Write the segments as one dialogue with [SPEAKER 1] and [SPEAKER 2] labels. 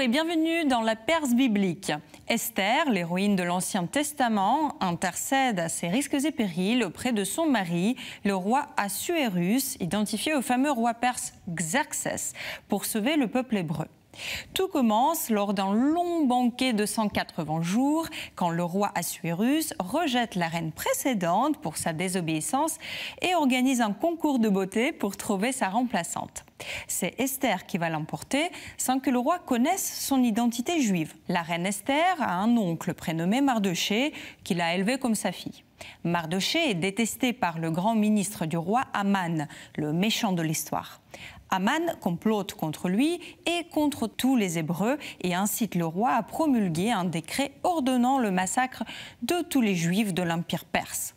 [SPEAKER 1] et bienvenue dans la Perse biblique. Esther, l'héroïne de l'Ancien Testament, intercède à ses risques et périls auprès de son mari, le roi Assuérus, identifié au fameux roi perse Xerxès, pour sauver le peuple hébreu. Tout commence lors d'un long banquet de 180 jours, quand le roi Assuérus rejette la reine précédente pour sa désobéissance et organise un concours de beauté pour trouver sa remplaçante. C'est Esther qui va l'emporter sans que le roi connaisse son identité juive. La reine Esther a un oncle prénommé Mardochée qui l'a élevée comme sa fille. Mardochée est détesté par le grand ministre du roi Aman, le méchant de l'histoire. Aman complote contre lui et contre tous les Hébreux et incite le roi à promulguer un décret ordonnant le massacre de tous les Juifs de l'Empire perse.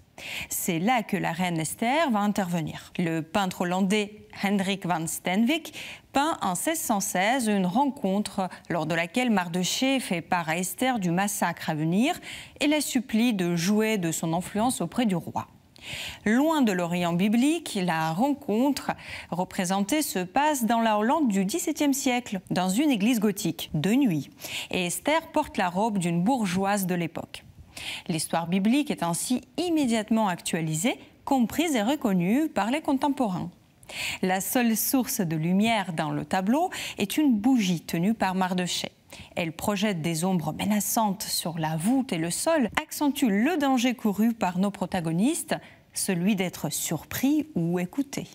[SPEAKER 1] C'est là que la reine Esther va intervenir. Le peintre hollandais Hendrik van Steenwyck peint en 1616 une rencontre lors de laquelle Mardochée fait part à Esther du massacre à venir et la supplie de jouer de son influence auprès du roi. Loin de l'Orient biblique, la rencontre représentée se passe dans la Hollande du XVIIe siècle, dans une église gothique, de nuit. Et Esther porte la robe d'une bourgeoise de l'époque. L'histoire biblique est ainsi immédiatement actualisée, comprise et reconnue par les contemporains. La seule source de lumière dans le tableau est une bougie tenue par Mardochée. Elle projette des ombres menaçantes sur la voûte et le sol, accentue le danger couru par nos protagonistes, celui d'être surpris ou écouté.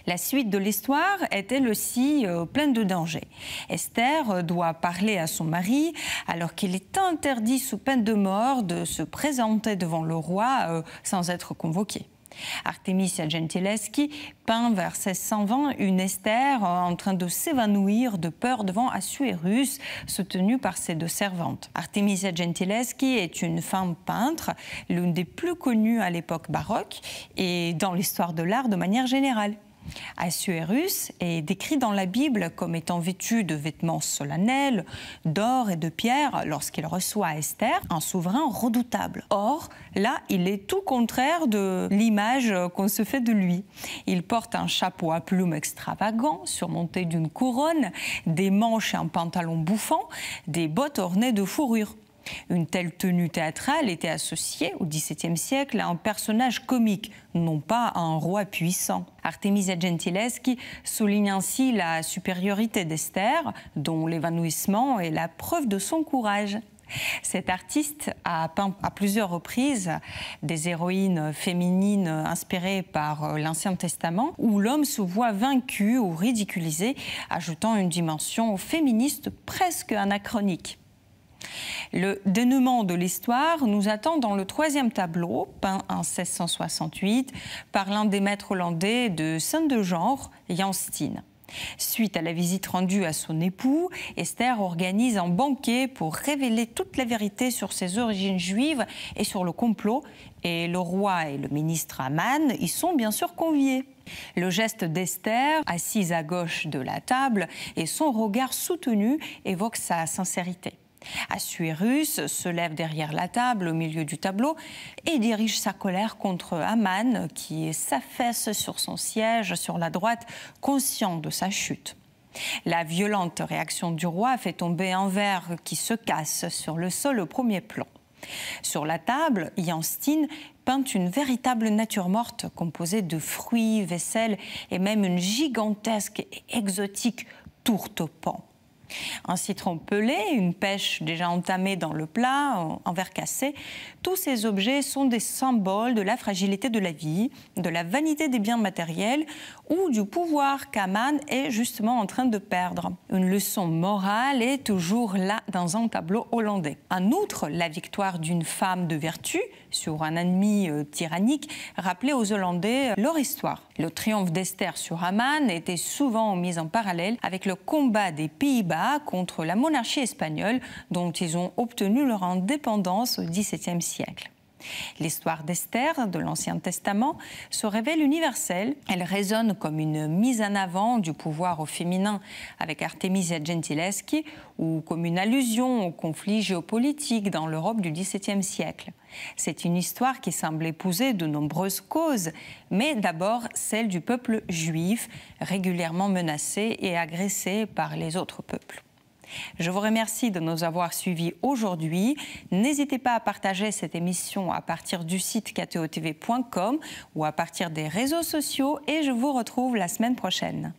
[SPEAKER 1] La suite de l'histoire est elle aussi pleine de dangers. Esther doit parler à son mari alors qu'il est interdit sous peine de mort de se présenter devant le roi sans être convoqué. Artemisia Gentileschi peint vers 1620 une Esther en train de s'évanouir de peur devant Assuérus, soutenue par ses deux servantes. Artemisia Gentileschi est une femme peintre, l'une des plus connues à l'époque baroque et dans l'histoire de l'art de manière générale. Assuérus est décrit dans la Bible comme étant vêtu de vêtements solennels, d'or et de pierre lorsqu'il reçoit Esther, un souverain redoutable. Or, là, il est tout contraire de l'image qu'on se fait de lui. Il porte un chapeau à plumes extravagant, surmonté d'une couronne, des manches et un pantalon bouffant, des bottes ornées de fourrure. Une telle tenue théâtrale était associée au XVIIe siècle à un personnage comique, non pas à un roi puissant. Artemisia Gentileschi souligne ainsi la supériorité d'Esther, dont l'évanouissement est la preuve de son courage. Cet artiste a peint à plusieurs reprises des héroïnes féminines inspirées par l'Ancien Testament où l'homme se voit vaincu ou ridiculisé, ajoutant une dimension féministe presque anachronique. Le dénouement de l'histoire nous attend dans le troisième tableau, peint en 1668 par l'un des maîtres hollandais de scène de genre, Jan Steen. Suite à la visite rendue à son époux, Esther organise un banquet pour révéler toute la vérité sur ses origines juives et sur le complot, et le roi et le ministre Aman y sont bien sûr conviés. Le geste d'Esther, assise à gauche de la table, et son regard soutenu évoquent sa sincérité. Assuérus se lève derrière la table au milieu du tableau et dirige sa colère contre Aman qui s'affaisse sur son siège sur la droite, conscient de sa chute. La violente réaction du roi fait tomber un verre qui se casse sur le sol au premier plan. Sur la table, Jan Steen peint une véritable nature morte composée de fruits, vaisselle et même une gigantesque et exotique tourte au pan. Un citron pelé, une pêche déjà entamée dans le plat, un verre cassé, tous ces objets sont des symboles de la fragilité de la vie, de la vanité des biens matériels ou du pouvoir qu'Aman est justement en train de perdre. Une leçon morale est toujours là dans un tableau hollandais. En outre, la victoire d'une femme de vertu sur un ennemi tyrannique rappelait aux Hollandais leur histoire. Le triomphe d'Esther sur Aman était souvent mis en parallèle avec le combat des Pays-Bas contre la monarchie espagnole dont ils ont obtenu leur indépendance au XVIIe siècle. L'histoire d'Esther de l'Ancien Testament se révèle universelle. Elle résonne comme une mise en avant du pouvoir au féminin avec Artemisia Gentileschi ou comme une allusion au conflit géopolitique dans l'Europe du XVIIe siècle. C'est une histoire qui semble épouser de nombreuses causes, mais d'abord celle du peuple juif, régulièrement menacé et agressé par les autres peuples. Je vous remercie de nous avoir suivis aujourd'hui. N'hésitez pas à partager cette émission à partir du site kto-tv.com ou à partir des réseaux sociaux et je vous retrouve la semaine prochaine.